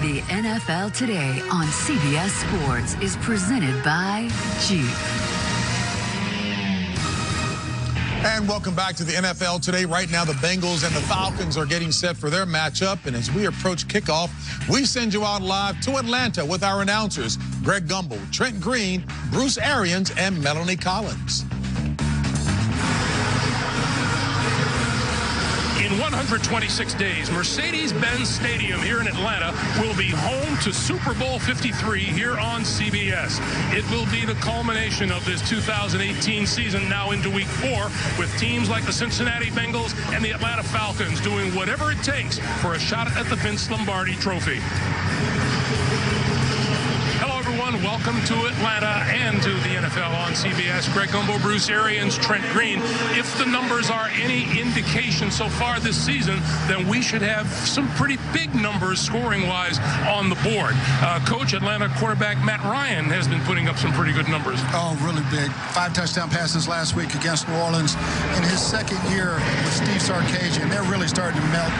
The NFL Today on CBS Sports is presented by Jeep. And welcome back to the NFL Today. Right now, the Bengals and the Falcons are getting set for their matchup. And as we approach kickoff, we send you out live to Atlanta with our announcers, Greg Gumbel, Trent Green, Bruce Arians, and Melanie Collins. In 126 days, Mercedes-Benz Stadium here in Atlanta will be home to Super Bowl 53 here on CBS. It will be the culmination of this 2018 season now into week 4, with teams like the Cincinnati Bengals and the Atlanta Falcons doing whatever it takes for a shot at the Vince Lombardi Trophy. Welcome to Atlanta and to the NFL on CBS. Greg Gumbel, Bruce Arians, Trent Green. If the numbers are any indication so far this season, then we should have some pretty big numbers scoring-wise on the board. Coach, Atlanta quarterback Matt Ryan has been putting up some pretty good numbers. Oh, really big. 5 touchdown passes last week against New Orleans. In his second year with Steve Sarkisian, they're really starting to melt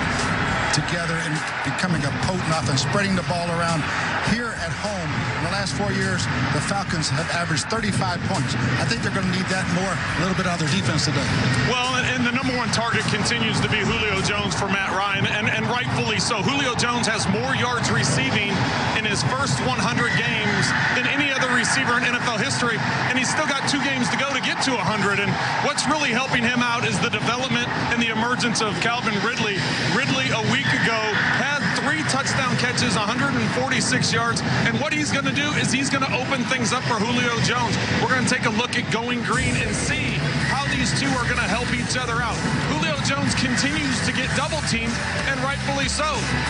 together and becoming a potent offense, spreading the ball around. Here at home, in the last 4 years, the Falcons have averaged 35 points. I think they're going to need that more, a little bit out of their defense today. Well, and the number one target continues to be Julio Jones for Matt Ryan, and rightfully so. Julio Jones has more yards receiving in his first 100 games than any other receiver in NFL history, and he's still got 2 games to go to get to 100. And what's really helping him out is the development and the emergence of Calvin Ridley. Ridley, a week ago, had 3 touchdown catches, 146 yards, and what he's going to do is he's going to open things up for Julio Jones. We're going to take a look at Going Green and see how these two are going to help each other out. Julio Jones continues to get double teamed, and rightfully so.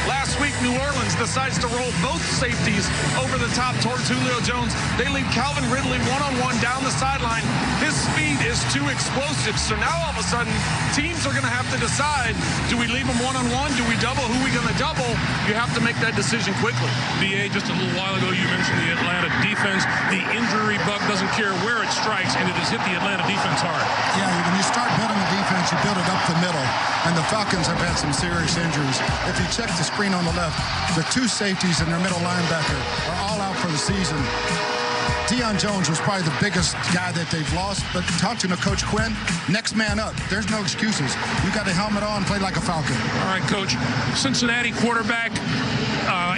Last week, New Orleans decides to roll both safeties over the top towards Julio Jones. They leave Calvin Ridley one-on-one down the sideline. His speed is too explosive, so now all of a sudden, teams are going to have to decide, do we leave him one-on-one? Do we double? Who are we going to double? You have to make that decision quickly. BA, just a little while ago, you mentioned the Atlanta defense. The injury bug doesn't care where it strikes, and it has hit the Atlanta defense hard. Yeah, when you start building a defense, you build it up the middle, and the Falcons have had some serious injuries. If you check the screen on the left, the 2 safeties and their middle linebacker are all out for the season. Deion Jones was probably the biggest guy that they've lost, but talking to Coach Quinn, next man up. There's no excuses. You got a helmet on, play like a Falcon. All right, Coach. Cincinnati quarterback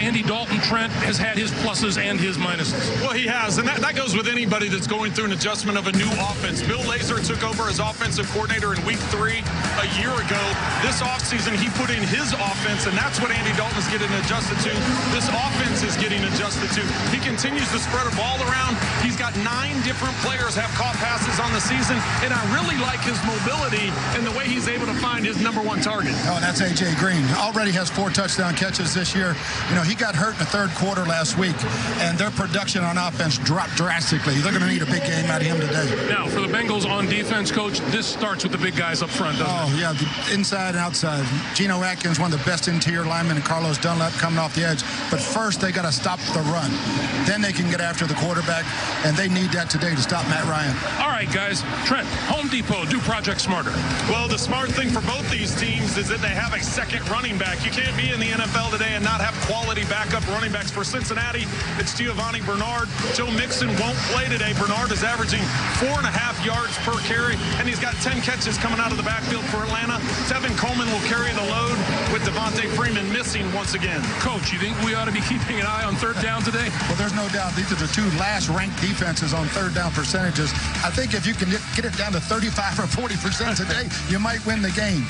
Andy Dalton, Trent, has had his pluses and his minuses. Well, he has, and that goes with anybody that's going through an adjustment of a new offense. Bill Lazor took over as offensive coordinator in week 3 a year ago. This offseason, he put in his offense, and that's what Andy Dalton is getting adjusted to. This offense is getting adjusted to. He continues to spread a ball around. He's got 9 different players have caught passes on the season, and I really like his mobility and the way he's able to find his number 1 target. Oh, that's A.J. Green. Already has 4 touchdown catches this year. You know, he got hurt in the 3rd quarter last week, and their production on offense dropped drastically. They're going to need a big game out of him today. Now, for the Bengals on defense, Coach, this starts with the big guys up front, doesn't it? Oh, yeah, the inside and outside. Geno Atkins, one of the best interior linemen, and Carlos Dunlap coming off the edge. But first, they got to stop the run. Then they can get after the quarterback, and they need that today to stop Matt Ryan. All right, guys. Trent, Home Depot, do Project Smarter. Well, the smart thing for both these teams is that they have a second running back. You can't be in the NFL today and not have quality backup running backs. For Cincinnati, it's Giovanni Bernard. Joe Mixon won't play today. Bernard is averaging 4.5 yards per carry, and he's got 10 catches coming out of the backfield for Atlanta. Tevin Coleman will carry the load with Devontae Freeman missing once again. Coach, you think we ought to be keeping an eye on 3rd down today? Well, there's no doubt. These are the 2 last-ranked defenses on 3rd down percentages. I think if you can get it down to 35 or 40% today, you might win the game.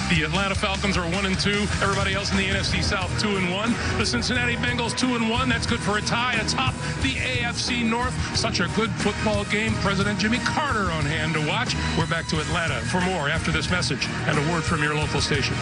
The Atlanta Falcons are 1-2. Everybody else in the NFC South 2-1. The Cincinnati Bengals 2-1. That's good for a tie atop the AFC North. Such a good football game. President Jimmy Carter on hand to watch. We're back to Atlanta for more after this message and a word from your local station.